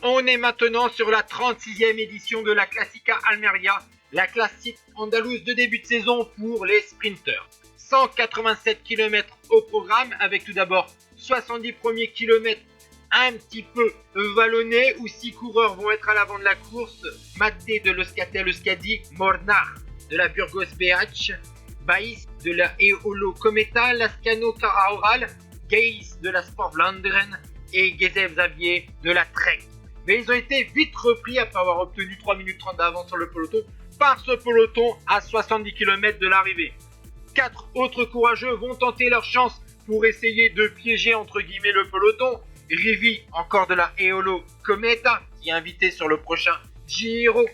On est maintenant sur la 36e édition de la Classica Almeria, la classique andalouse de début de saison pour les sprinters. 187 km au programme avec tout d'abord 70 premiers kilomètres un petit peu vallonnés où 6 coureurs vont être à l'avant de la course. Maté de l'Euskaltel Euskadi, Mornar de la Burgos BH, Baïs de la Eolo Cometa, Lascano Caraoral, Geis de la Sport Vlaanderen et Gezev Xavier de la Trek. Mais ils ont été vite repris après avoir obtenu 3 minutes 30 d'avance sur le peloton par ce peloton à 70 km de l'arrivée. 4 autres courageux vont tenter leur chance pour essayer de piéger entre guillemets le peloton. Rivi, encore de la Eolo Cometa, qui est invité sur le prochain Giro.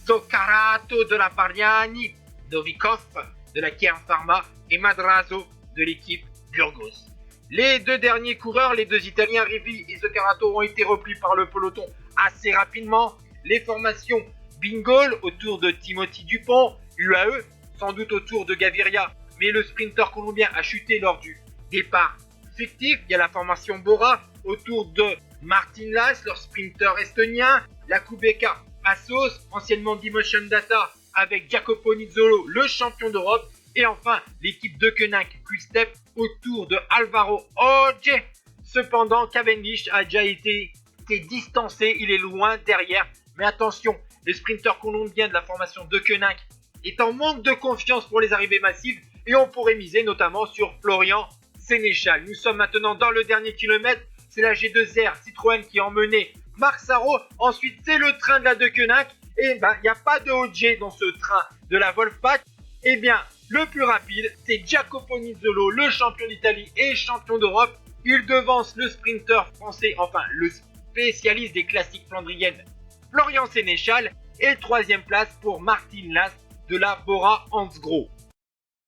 Zoccarato de la Pariani, Novikov de la Kern Pharma et Madrazo de l'équipe Burgos. Les deux derniers coureurs, les deux Italiens Rivi et Zoccarato, ont été repris par le peloton assez rapidement. Les formations Bingol autour de Timothy Dupont, UAE sans doute autour de Gaviria, mais le sprinter colombien a chuté lors du départ fictif. Il y a la formation Bora autour de Martin Las, leur sprinter estonien, la Kubeka Assos, anciennement D-Motion Data, avec Jacopo Nizzolo, le champion d'Europe, et enfin l'équipe de Koenig Quick-Step autour de Alvaro Oje. Cependant, Cavendish a déjà été distancé, il est loin derrière, mais attention, le sprinter colombien de la formation de Koenig est en manque de confiance pour les arrivées massives et on pourrait miser notamment sur Florian Sénéchal. Nous sommes maintenant dans le dernier kilomètre, c'est la G2R Citroën qui a emmené Marc Sarro, ensuite c'est le train de la De Koenig et il n'y a pas de OG dans ce train de la Wolfpack. Et bien le plus rapide c'est Jacopo Nizzolo, le champion d'Italie et champion d'Europe. Il devance le sprinter français, enfin le spécialiste des classiques flandriennes Florian Sénéchal, et troisième place pour Martin Las de la Bora Hansgrohe.